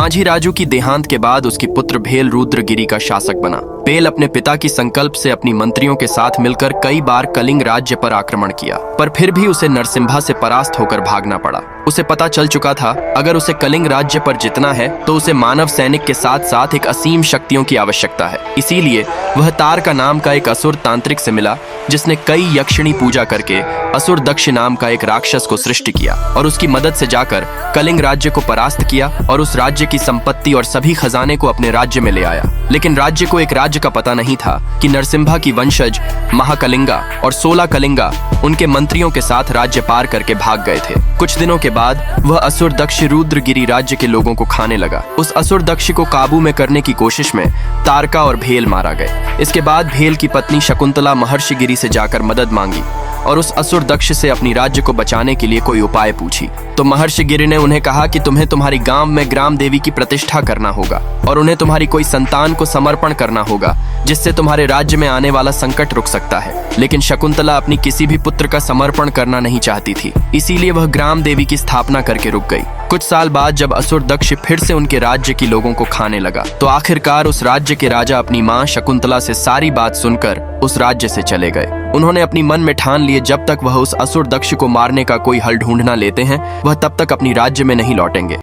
माझी राजू की देहांत के बाद उसकी पुत्र भेल रुद्रगिरी का शासक बना। भेल अपने पिता की संकल्प से अपनी मंत्रियों के साथ मिलकर कई बार कलिंग राज्य पर आक्रमण किया, पर फिर भी उसे नरसिम्हा से परास्त होकर भागना पड़ा। उसे पता चल चुका था अगर उसे कलिंग राज्य पर जीतना है तो उसे मानव सैनिक के साथ साथ एक असीम शक्तियों की आवश्यकता है। इसीलिए वह तारका नाम का एक असुर तांत्रिक से मिला जिसने कई यक्षिणी पूजा करके असुर दक्ष नाम का एक राक्षस को सृष्टि किया और उसकी मदद से जाकर कलिंग राज्य को परास्त किया और उस राज्य की संपत्ति और सभी खजाने को अपने राज्य में ले आया। लेकिन राज्य को एक राज्य का पता नहीं था कि नरसिम्हा की वंशज महाकलिंगा और 16 कलिंगा उनके मंत्रियों के साथ राज्य पार करके भाग गए थे। कुछ दिनों के बाद वह असुर दक्ष रुद्रगिरी राज्य के लोगों को खाने लगा। उस असुर दक्ष को काबू में करने की कोशिश में तारका और भेल मारा गए। इसके बाद भेल की पत्नी शकुंतला महर्षि गिरी से जाकर मदद मांगी और उस असुर दक्ष से अपनी राज्य को बचाने के लिए कोई उपाय पूछी। तो महर्षि गिरि ने उन्हें कहा कि तुम्हें तुम्हारी गांव में ग्राम देवी की प्रतिष्ठा करना होगा और उन्हें तुम्हारी कोई संतान को समर्पण करना होगा जिससे तुम्हारे राज्य में आने वाला संकट रुक सकता है। लेकिन शकुंतला अपनी किसी भी पुत्र का समर्पण करना नहीं चाहती थी, इसीलिए वह ग्राम देवी की स्थापना करके रुक गई। कुछ साल बाद जब असुर दक्ष फिर से उनके राज्य के लोगों को खाने लगा तो आखिरकार उस राज्य के राजा अपनी मां शकुंतला से सारी बात सुनकर उस राज्य से चले गए। उन्होंने अपनी मन में ठान लिए जब तक वह उस असुर दक्ष को मारने का कोई हल ढूंढ ना लेते हैं वह तब तक अपनी राज्य में नहीं लौटेंगे।